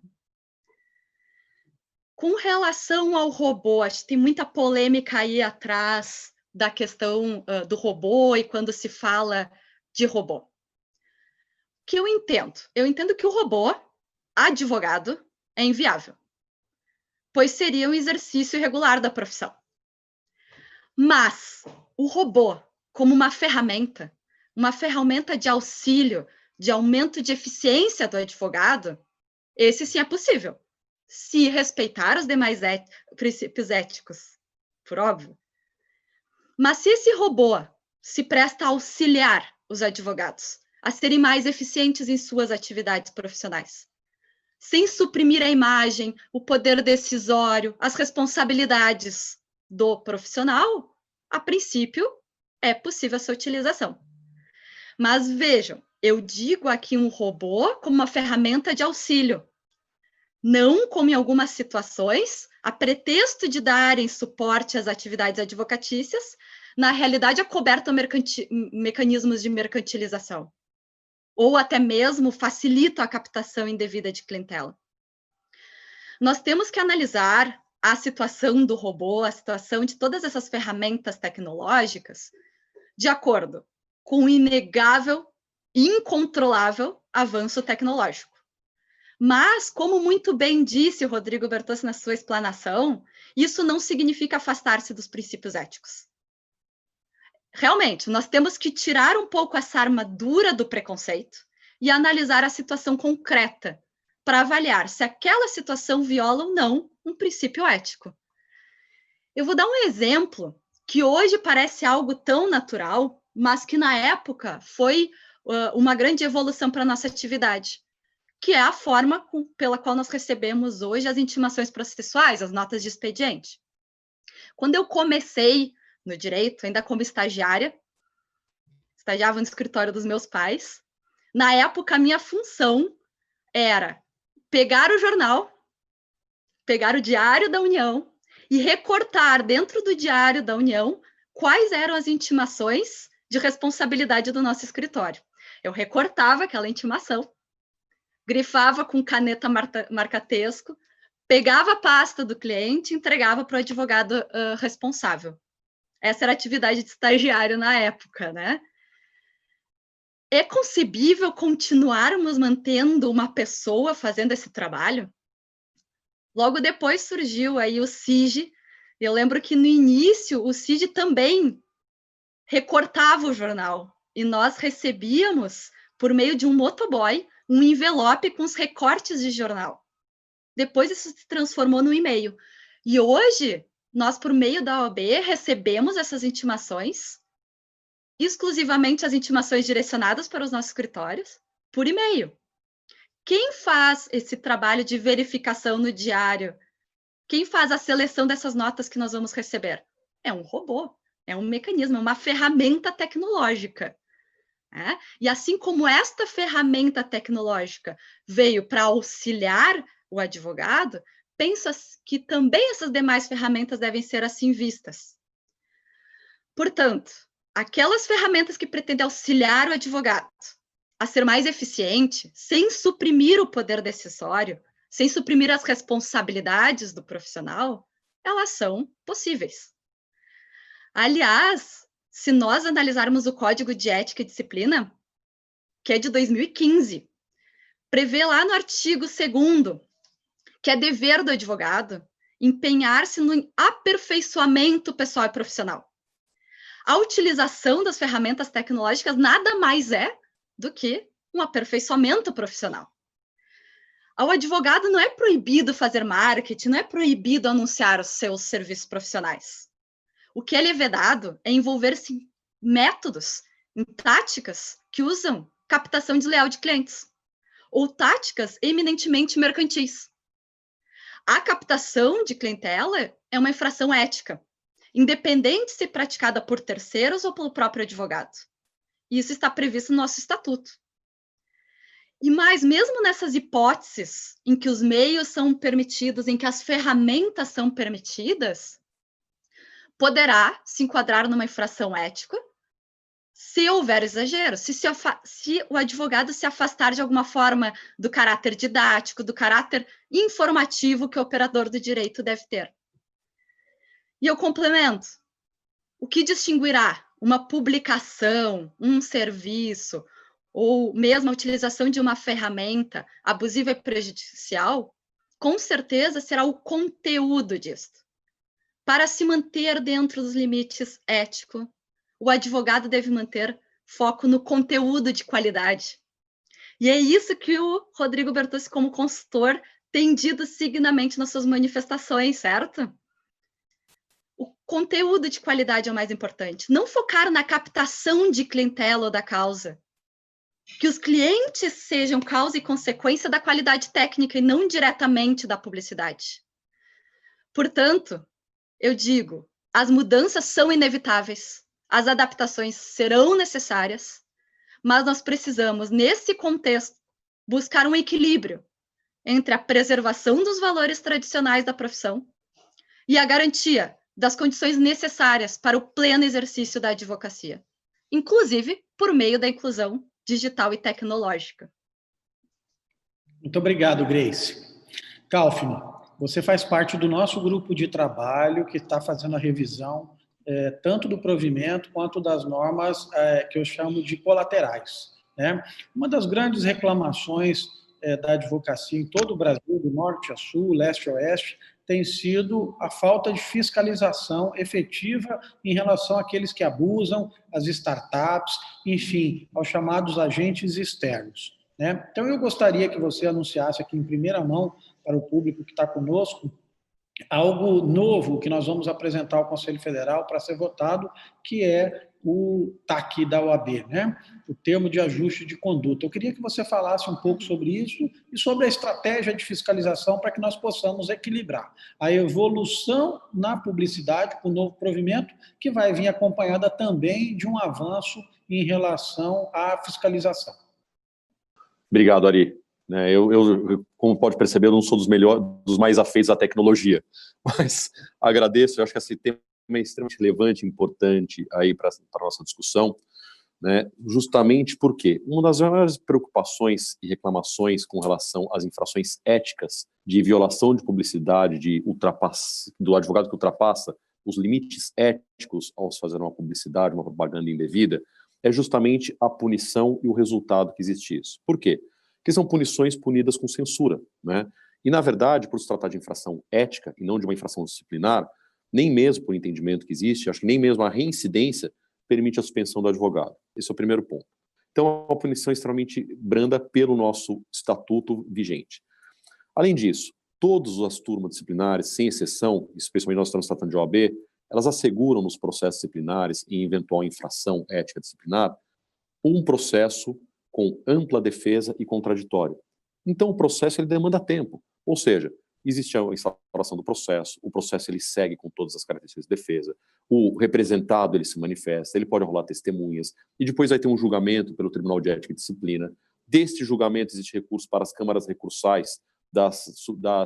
Com relação ao robô, acho que tem muita polêmica aí atrás da questão do robô e quando se fala de robô. O que eu entendo? Eu entendo que o robô, advogado, é inviável, pois seria um exercício irregular da profissão. Mas o robô, como uma ferramenta, uma ferramenta de auxílio, de aumento de eficiência do advogado, esse sim é possível, se respeitar os demais princípios éticos, por óbvio. Mas se esse robô se presta a auxiliar os advogados a serem mais eficientes em suas atividades profissionais, sem suprimir a imagem, o poder decisório, as responsabilidades do profissional, a princípio, é possível essa utilização. Mas vejam, eu digo aqui um robô como uma ferramenta de auxílio, não como em algumas situações, a pretexto de darem suporte às atividades advocatícias, na realidade acobertam mecanismos de mercantilização, ou até mesmo facilitam a captação indevida de clientela. Nós temos que analisar a situação do robô, a situação de todas essas ferramentas tecnológicas, de acordo com o inegável e incontrolável avanço tecnológico. Mas, como muito bem disse o Rodrigo Bertossi na sua explanação, isso não significa afastar-se dos princípios éticos. Realmente, nós temos que tirar um pouco essa armadura do preconceito e analisar a situação concreta para avaliar se aquela situação viola ou não um princípio ético. Eu vou dar um exemplo que hoje parece algo tão natural, mas que na época foi uma grande evolução para a nossa atividade, que é a forma pela qual nós recebemos hoje as intimações processuais, as notas de expediente. Quando eu comecei no direito, ainda como estagiária, estagiava no escritório dos meus pais, na época a minha função era pegar o jornal, pegar o Diário da União e recortar dentro do Diário da União quais eram as intimações de responsabilidade do nosso escritório. Eu recortava aquela intimação, grifava com caneta marca-texto, pegava a pasta do cliente e entregava para o advogado responsável. Essa era a atividade de estagiário na época, né? É concebível continuarmos mantendo uma pessoa fazendo esse trabalho? Logo depois surgiu aí o CIG. Eu lembro que no início o CIG também recortava o jornal e nós recebíamos, por meio de um motoboy, um envelope com os recortes de jornal. Depois isso se transformou no e-mail. E hoje, nós, por meio da OAB, recebemos essas intimações, exclusivamente as intimações direcionadas para os nossos escritórios, por e-mail. Quem faz esse trabalho de verificação no diário? Quem faz a seleção dessas notas que nós vamos receber? É um robô, é um mecanismo, é uma ferramenta tecnológica. Né? E assim como esta ferramenta tecnológica veio para auxiliar o advogado, pensa que também essas demais ferramentas devem ser assim vistas. Portanto, aquelas ferramentas que pretendem auxiliar o advogado a ser mais eficiente, sem suprimir o poder decisório, sem suprimir as responsabilidades do profissional, elas são possíveis. Aliás, se nós analisarmos o Código de Ética e Disciplina, que é de 2015, prevê lá no artigo 2º que é dever do advogado empenhar-se no aperfeiçoamento pessoal e profissional. A utilização das ferramentas tecnológicas nada mais é do que um aperfeiçoamento profissional. Ao advogado não é proibido fazer marketing, não é proibido anunciar os seus serviços profissionais. O que ele é vedado é envolver-se em métodos, em táticas que usam captação desleal de clientes, ou táticas eminentemente mercantis. A captação de clientela é uma infração ética, independente de ser praticada por terceiros ou pelo próprio advogado. Isso está previsto no nosso estatuto. E mais, mesmo nessas hipóteses em que os meios são permitidos, em que as ferramentas são permitidas, poderá se enquadrar numa infração ética se houver exagero, se o advogado se afastar de alguma forma do caráter didático, do caráter informativo que o operador do direito deve ter. E eu complemento. O que distinguirá uma publicação, um serviço, ou mesmo a utilização de uma ferramenta abusiva e prejudicial, com certeza será o conteúdo disto. Para se manter dentro dos limites éticos, o advogado deve manter foco no conteúdo de qualidade. E é isso que o Rodrigo Bertucci, como consultor, tem dito signamente nas suas manifestações, certo? O conteúdo de qualidade é o mais importante. Não focar na captação de clientela ou da causa. Que os clientes sejam causa e consequência da qualidade técnica e não diretamente da publicidade. Portanto, eu digo, as mudanças são inevitáveis, as adaptações serão necessárias, mas nós precisamos, nesse contexto, buscar um equilíbrio entre a preservação dos valores tradicionais da profissão e a garantia das condições necessárias para o pleno exercício da advocacia, inclusive por meio da inclusão digital e tecnológica. Muito obrigado, Grace. Kaufmann, você faz parte do nosso grupo de trabalho que está fazendo a revisão tanto do provimento quanto das normas que eu chamo de colaterais, né? Uma das grandes reclamações da advocacia em todo o Brasil, do norte a sul, leste a oeste, tem sido a falta de fiscalização efetiva em relação àqueles que abusam, às startups, enfim, aos chamados agentes externos, né? Então, eu gostaria que você anunciasse aqui em primeira mão para o público que está conosco algo novo que nós vamos apresentar ao Conselho Federal para ser votado, que é o TAC da OAB, né? O termo de ajuste de conduta. Eu queria que você falasse um pouco sobre isso e sobre a estratégia de fiscalização para que nós possamos equilibrar a evolução na publicidade com o novo provimento, que vai vir acompanhada também de um avanço em relação à fiscalização. Obrigado, Ari. Eu, como pode perceber, eu não sou dos mais afeitos à tecnologia, mas agradeço. Eu acho que esse tema é extremamente relevante, importante aí para a nossa discussão, né? Justamente porque uma das maiores preocupações e reclamações com relação às infrações éticas de violação de publicidade, do advogado que ultrapassa os limites éticos ao fazer uma publicidade, uma propaganda indevida, é justamente a punição e o resultado que existe isso. Por quê? Porque são punições punidas com censura, né? E, na verdade, por se tratar de infração ética e não de uma infração disciplinar, nem mesmo por entendimento que existe, acho que nem mesmo a reincidência permite a suspensão do advogado. Esse é o primeiro ponto. Então, é uma punição extremamente branda pelo nosso estatuto vigente. Além disso, todas as turmas disciplinares, sem exceção, especialmente nós estamos tratando de OAB, elas asseguram nos processos disciplinares, em eventual infração ética disciplinar, um processo com ampla defesa e contraditório. Então, o processo ele demanda tempo, ou seja, existe a instauração do processo, o processo ele segue com todas as características de defesa, o representado ele se manifesta, ele pode rolar testemunhas, e depois vai ter um julgamento pelo Tribunal de Ética e Disciplina. Deste julgamento existe recurso para as câmaras recursais das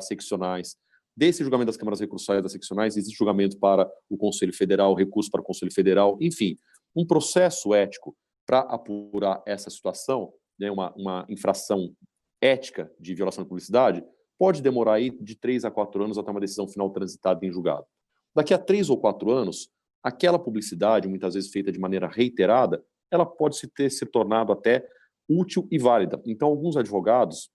seccionais. Desse julgamento das câmaras recursais das seccionais existe julgamento para o Conselho Federal, recurso para o Conselho Federal, enfim, um processo ético para apurar essa situação, né, uma infração ética de violação de publicidade, pode demorar aí de 3 a 4 anos até uma decisão final transitada em julgado. Daqui a 3 ou 4 anos, aquela publicidade, muitas vezes feita de maneira reiterada, ela pode se tornado até útil e válida. Então, alguns advogados,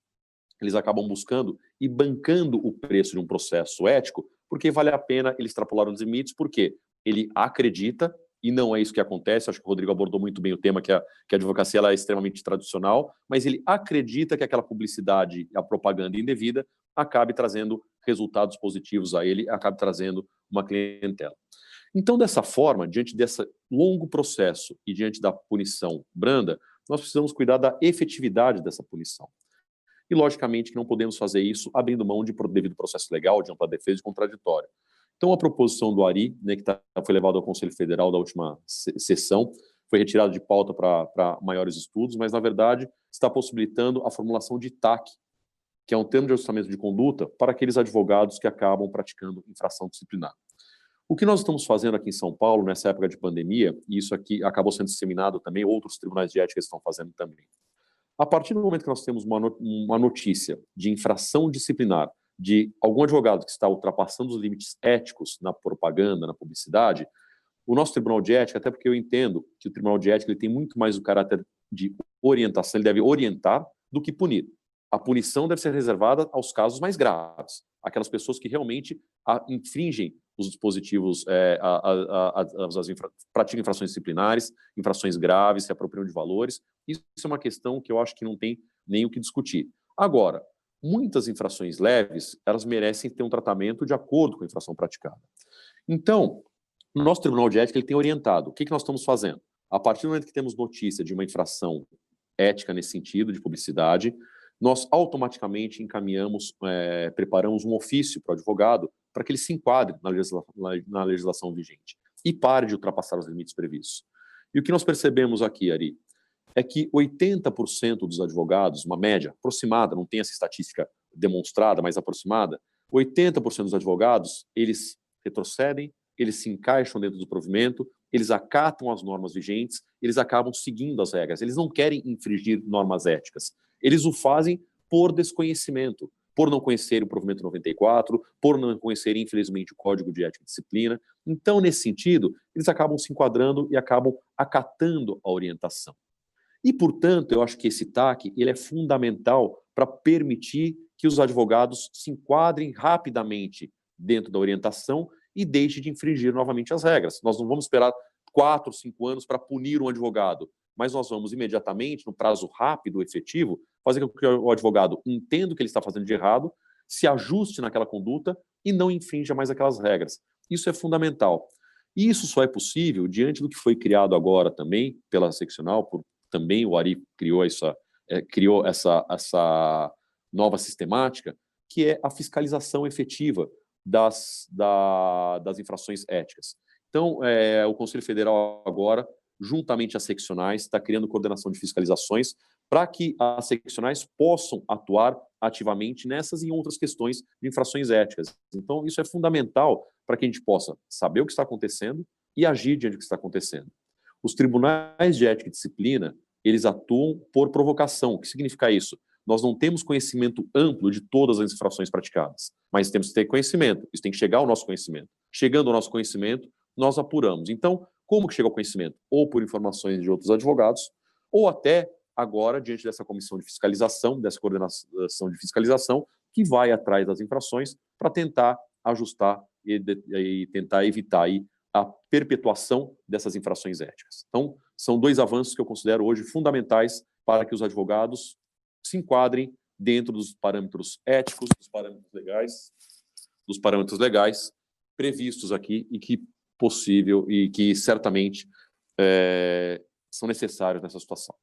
eles acabam buscando e bancando o preço de um processo ético, porque vale a pena ele extrapolar os limites, porque ele acredita, e não é isso que acontece, acho que o Rodrigo abordou muito bem o tema, que a advocacia ela é extremamente tradicional, mas ele acredita que aquela publicidade, a propaganda indevida, acabe trazendo resultados positivos a ele, acabe trazendo uma clientela. Então, dessa forma, diante desse longo processo e diante da punição branda, nós precisamos cuidar da efetividade dessa punição. E, logicamente, que não podemos fazer isso abrindo mão de devido processo legal, de ampla defesa e de contraditório. Então, a proposição do ARI, né, que foi levada ao Conselho Federal da última sessão, foi retirada de pauta para maiores estudos, mas, na verdade, está possibilitando a formulação de TAC, que é um termo de ajustamento de conduta para aqueles advogados que acabam praticando infração disciplinar. O que nós estamos fazendo aqui em São Paulo, nessa época de pandemia, e isso aqui acabou sendo disseminado também, outros tribunais de ética estão fazendo também. A partir do momento que nós temos uma notícia de infração disciplinar de algum advogado que está ultrapassando os limites éticos na propaganda, na publicidade, o nosso Tribunal de Ética, até porque eu entendo que o Tribunal de Ética ele tem muito mais o caráter de orientação, ele deve orientar do que punir. A punição deve ser reservada aos casos mais graves, aquelas pessoas que realmente infringem os dispositivos, praticam infrações disciplinares, infrações graves, se apropriam de valores. Isso é uma questão que eu acho que não tem nem o que discutir. Agora, muitas infrações leves, elas merecem ter um tratamento de acordo com a infração praticada. Então, o nosso Tribunal de Ética ele tem orientado. O que nós estamos fazendo? A partir do momento que temos notícia de uma infração ética nesse sentido, de publicidade, nós automaticamente encaminhamos, preparamos um ofício para o advogado para que ele se enquadre na legislação vigente e pare de ultrapassar os limites previstos. E o que nós percebemos aqui, Ari, é que 80% dos advogados, uma média aproximada, não tem essa estatística demonstrada, mas aproximada, 80% dos advogados, eles retrocedem, eles se encaixam dentro do provimento, eles acatam as normas vigentes, eles acabam seguindo as regras, eles não querem infringir normas éticas. Eles o fazem por desconhecimento, por não conhecerem o provimento 94, por não conhecerem, infelizmente, o Código de Ética e Disciplina. Então, nesse sentido, eles acabam se enquadrando e acabam acatando a orientação. E, portanto, eu acho que esse TAC ele é fundamental para permitir que os advogados se enquadrem rapidamente dentro da orientação e deixem de infringir novamente as regras. Nós não vamos esperar 4 ou 5 anos para punir um advogado, mas nós vamos imediatamente, no prazo rápido, efetivo, fazer com que o advogado entenda o que ele está fazendo de errado, se ajuste naquela conduta e não infrinja mais aquelas regras. Isso é fundamental. E isso só é possível diante do que foi criado agora também pela seccional, também o Ari criou essa nova sistemática, que é a fiscalização efetiva das infrações éticas. Então, o Conselho Federal agora, juntamente às seccionais, está criando coordenação de fiscalizações para que as seccionais possam atuar ativamente nessas e em outras questões de infrações éticas. Então, isso é fundamental para que a gente possa saber o que está acontecendo e agir diante do que está acontecendo. Os tribunais de ética e disciplina, eles atuam por provocação. O que significa isso? Nós não temos conhecimento amplo de todas as infrações praticadas, mas temos que ter conhecimento. Isso tem que chegar ao nosso conhecimento. Chegando ao nosso conhecimento, nós apuramos. Então, como que chega ao conhecimento? Ou por informações de outros advogados, ou até agora, diante dessa comissão de fiscalização, dessa coordenação de fiscalização, que vai atrás das infrações para tentar ajustar e tentar evitar aí a perpetuação dessas infrações éticas. Então, são 2 avanços que eu considero hoje fundamentais para que os advogados se enquadrem dentro dos parâmetros éticos, dos parâmetros legais previstos aqui e que possível e que certamente são necessários nessa situação.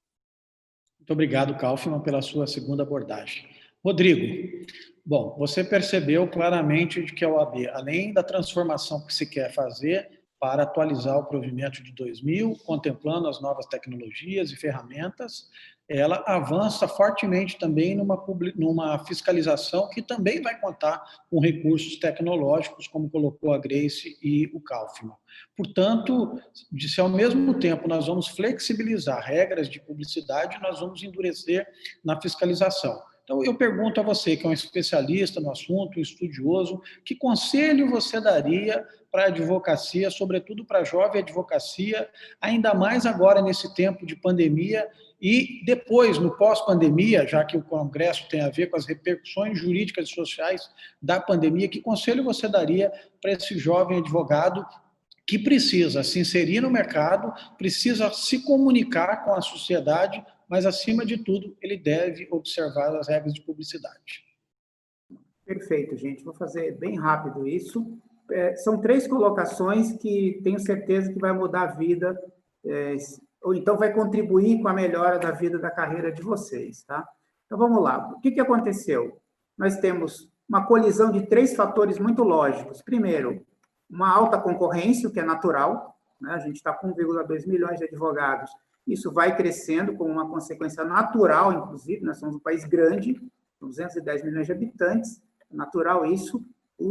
Muito obrigado, Kaufmann, pela sua segunda abordagem. Rodrigo, bom, você percebeu claramente de que a OAB, além da transformação que se quer fazer para atualizar o provimento de 2000, contemplando as novas tecnologias e ferramentas, ela avança fortemente também numa fiscalização que também vai contar com recursos tecnológicos, como colocou a Grace e o Kaufmann. Portanto, se ao mesmo tempo nós vamos flexibilizar regras de publicidade, nós vamos endurecer na fiscalização. Então, eu pergunto a você, que é um especialista no assunto, um estudioso, que conselho você daria para a advocacia, sobretudo para a jovem advocacia, ainda mais agora nesse tempo de pandemia e depois, no pós-pandemia, já que o Congresso tem a ver com as repercussões jurídicas e sociais da pandemia, que conselho você daria para esse jovem advogado que precisa se inserir no mercado, precisa se comunicar com a sociedade, mas, acima de tudo, ele deve observar as regras de publicidade? Perfeito, gente. Vou fazer bem rápido isso. São 3 colocações que tenho certeza que vai mudar a vida, ou então vai contribuir com a melhora da vida da carreira de vocês, tá? Então, vamos lá. O que aconteceu? Nós temos uma colisão de 3 fatores muito lógicos. Primeiro, uma alta concorrência, o que é natural, né? A gente está com 1,2 milhões de advogados. Isso vai crescendo como uma consequência natural, inclusive. Nós somos um país grande, 210 milhões de habitantes, é natural isso.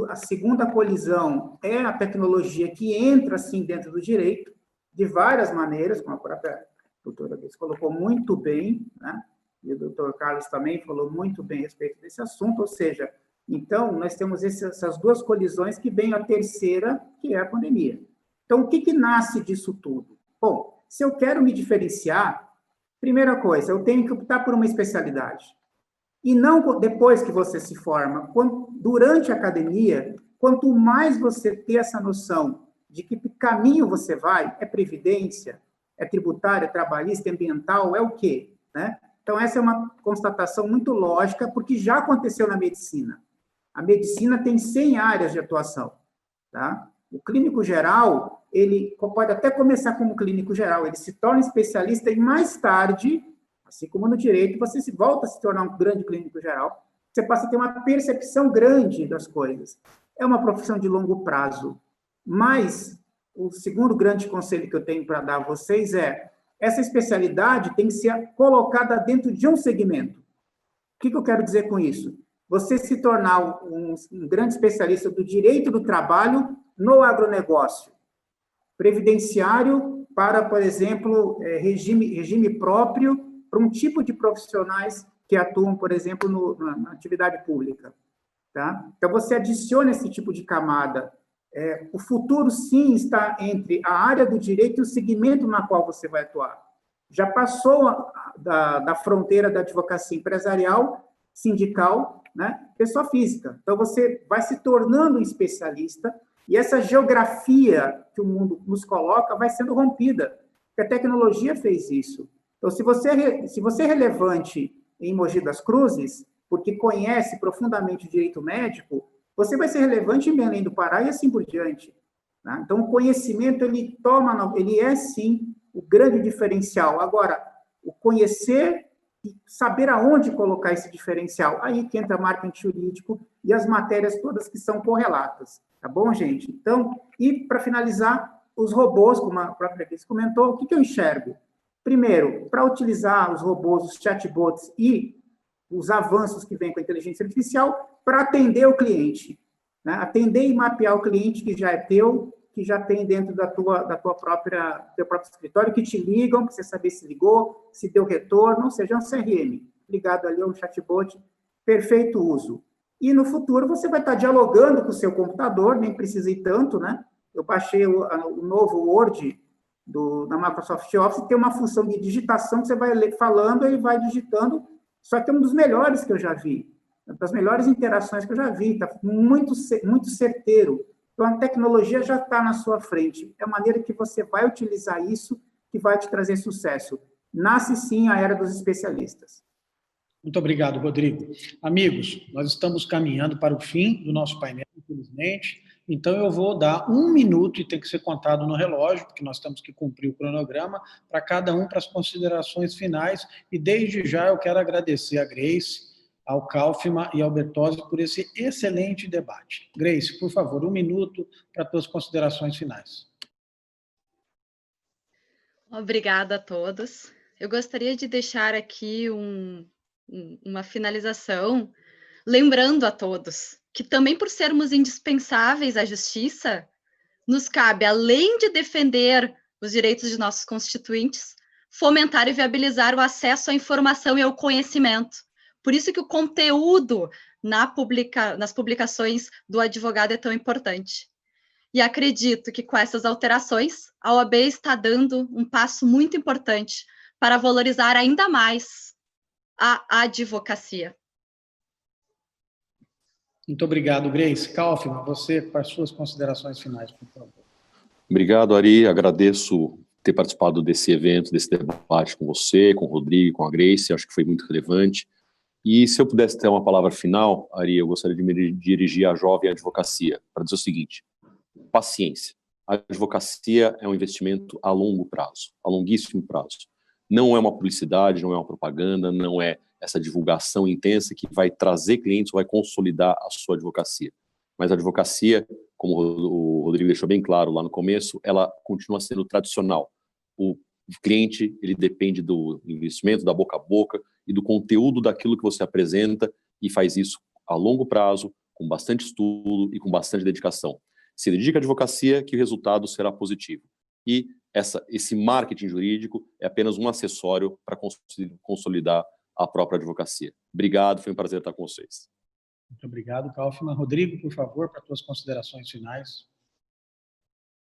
A segunda colisão é a tecnologia que entra, assim, dentro do direito, de várias maneiras, como a própria doutora Grace colocou muito bem, né? E o doutor Carlos também falou muito bem a respeito desse assunto, ou seja, então, nós temos essas 2 colisões que vem a terceira, que é a pandemia. Então, o que nasce disso tudo? Bom, se eu quero me diferenciar, primeira coisa, eu tenho que optar por uma especialidade. E não depois que você se forma. Durante a academia, quanto mais você ter essa noção de que caminho você vai, é previdência, é tributária, é trabalhista, é ambiental, é o quê? Né? Então, essa é uma constatação muito lógica, porque já aconteceu na medicina. A medicina tem 100 áreas de atuação. Tá? O clínico geral, ele pode até começar como clínico geral, ele se torna especialista e mais tarde, assim como no direito, você se volta a se tornar um grande clínico geral, você passa a ter uma percepção grande das coisas. É uma profissão de longo prazo. Mas o segundo grande conselho que eu tenho para dar a vocês é: essa especialidade tem que ser colocada dentro de um segmento. O que eu quero dizer com isso? Você se tornar um grande especialista do direito do trabalho no agronegócio. Previdenciário para, por exemplo, regime próprio para um tipo de profissionais que atuam, por exemplo, na atividade pública. Tá? Então, você adiciona esse tipo de camada. O futuro, sim, está entre a área do direito e o segmento na qual você vai atuar. Já passou da fronteira da advocacia empresarial, sindical, né? Pessoa física. Então, você vai se tornando um especialista e essa geografia que o mundo nos coloca vai sendo rompida, porque a tecnologia fez isso. Então, se você é relevante em Mogi das Cruzes, porque conhece profundamente o direito médico, você vai ser relevante em Belém do Pará e assim por diante. Tá? Então, o conhecimento, ele é, sim, o grande diferencial. Agora, o conhecer e saber aonde colocar esse diferencial, aí que entra marketing jurídico e as matérias todas que são correlatas. Tá bom, gente? Então, e para finalizar, os robôs, como a própria Cris comentou, o que eu enxergo? Primeiro, para utilizar os robôs, os chatbots e os avanços que vêm com a inteligência artificial para atender o cliente. Né? Atender e mapear o cliente que já é teu, que já tem dentro do teu próprio escritório, que te ligam, para você saber se ligou, se deu retorno, ou seja, um CRM, ligado ali a um chatbot, perfeito uso. E no futuro você vai estar dialogando com o seu computador, nem precisa ir tanto, né? Eu baixei o novo Word da Microsoft Office, tem uma função de digitação que você vai falando, ele vai digitando, só que é um dos melhores que eu já vi, das melhores interações que eu já vi, está muito, muito certeiro. Então, a tecnologia já está na sua frente, é a maneira que você vai utilizar isso que vai te trazer sucesso. Nasce, sim, a era dos especialistas. Muito obrigado, Rodrigo. Amigos, nós estamos caminhando para o fim do nosso painel, infelizmente, então eu vou dar 1 minuto, e tem que ser contado no relógio, porque nós temos que cumprir o cronograma, para cada um, para as considerações finais, e desde já eu quero agradecer a Grace, ao Kaufmann e ao Bertozzi por esse excelente debate. Grace, por favor, 1 minuto para as tuas considerações finais. Obrigada a todos. Eu gostaria de deixar aqui uma finalização, lembrando a todos que também por sermos indispensáveis à justiça, nos cabe, além de defender os direitos de nossos constituintes, fomentar e viabilizar o acesso à informação e ao conhecimento. Por isso que o conteúdo nas publicações do advogado é tão importante. E acredito que com essas alterações, a OAB está dando um passo muito importante para valorizar ainda mais a advocacia. Muito obrigado, Grace. Kaufmann, você, para as suas considerações finais, por favor. Obrigado, Ari. Agradeço ter participado desse evento, desse debate com você, com o Rodrigo, com a Grace. Acho que foi muito relevante. E se eu pudesse ter uma palavra final, Ari, eu gostaria de me dirigir à jovem advocacia, para dizer o seguinte: paciência. A advocacia é um investimento a longo prazo, a longuíssimo prazo. Não é uma publicidade, não é uma propaganda, não é essa divulgação intensa que vai trazer clientes ou vai consolidar a sua advocacia. Mas a advocacia, como o Rodrigo deixou bem claro lá no começo, ela continua sendo tradicional. O cliente, ele depende do investimento, da boca a boca e do conteúdo daquilo que você apresenta, e faz isso a longo prazo, com bastante estudo e com bastante dedicação. Se dedica à advocacia, que o resultado será positivo. E esse marketing jurídico é apenas um acessório para consolidar a própria advocacia. Obrigado, foi um prazer estar com vocês. Muito obrigado, Kaufmann. Rodrigo, por favor, para as tuas considerações finais.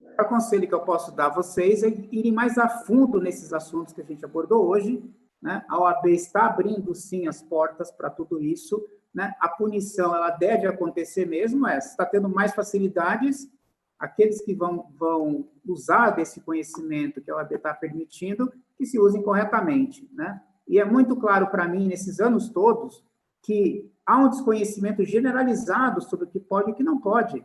O conselho que eu posso dar a vocês é irem mais a fundo nesses assuntos que a gente abordou hoje, né? A OAB está abrindo, sim, as portas para tudo isso, né, a punição ela deve acontecer mesmo, se está tendo mais facilidades, aqueles que vão usar desse conhecimento que a OAB está permitindo, que se usem corretamente, né? E é muito claro para mim, nesses anos todos, que há um desconhecimento generalizado sobre o que pode e o que não pode.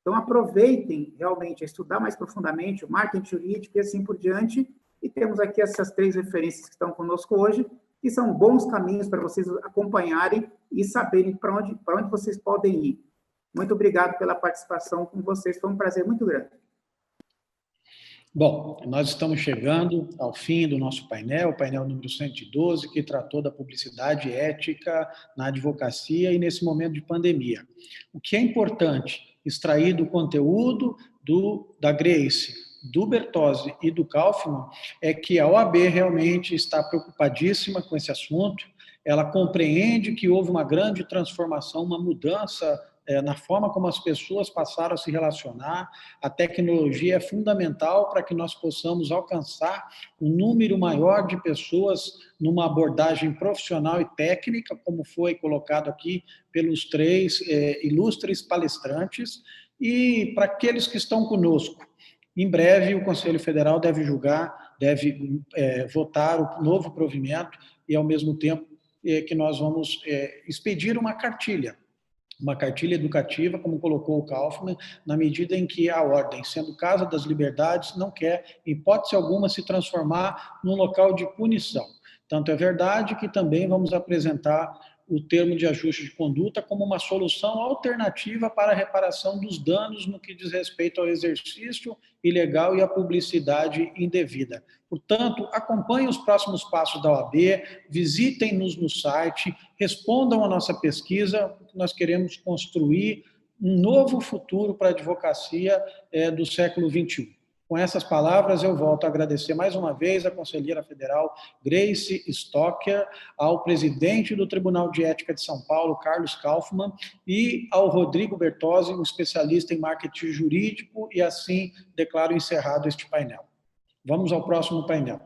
Então, aproveitem realmente a estudar mais profundamente o marketing jurídico e assim por diante, e temos aqui essas 3 referências que estão conosco hoje, que são bons caminhos para vocês acompanharem e saberem para onde vocês podem ir. Muito obrigado pela participação com vocês, foi um prazer muito grande. Bom, nós estamos chegando ao fim do nosso painel, o painel número 112, que tratou da publicidade ética na advocacia e nesse momento de pandemia. O que é importante extrair do conteúdo da Grace, do Bertozzi e do Kaufmann é que a OAB realmente está preocupadíssima com esse assunto, ela compreende que houve uma grande transformação, uma mudança na forma como as pessoas passaram a se relacionar. A tecnologia é fundamental para que nós possamos alcançar um número maior de pessoas numa abordagem profissional e técnica, como foi colocado aqui pelos 3 ilustres palestrantes, e para aqueles que estão conosco. Em breve, o Conselho Federal deve votar o novo provimento e, ao mesmo tempo, que nós vamos expedir uma cartilha educativa, como colocou o Kaufmann, na medida em que a ordem, sendo Casa das Liberdades, não quer, em hipótese alguma, se transformar num local de punição. Tanto é verdade que também vamos apresentar o termo de ajuste de conduta como uma solução alternativa para a reparação dos danos no que diz respeito ao exercício ilegal e à publicidade indevida. Portanto, acompanhem os próximos passos da OAB, visitem-nos no site, respondam à nossa pesquisa, porque nós queremos construir um novo futuro para a advocacia do século XXI. Com essas palavras, eu volto a agradecer mais uma vez à conselheira federal Grace Stocker, ao presidente do Tribunal de Ética de São Paulo, Carlos Kaufmann, e ao Rodrigo Bertozzi, um especialista em marketing jurídico, e assim declaro encerrado este painel. Vamos ao próximo painel.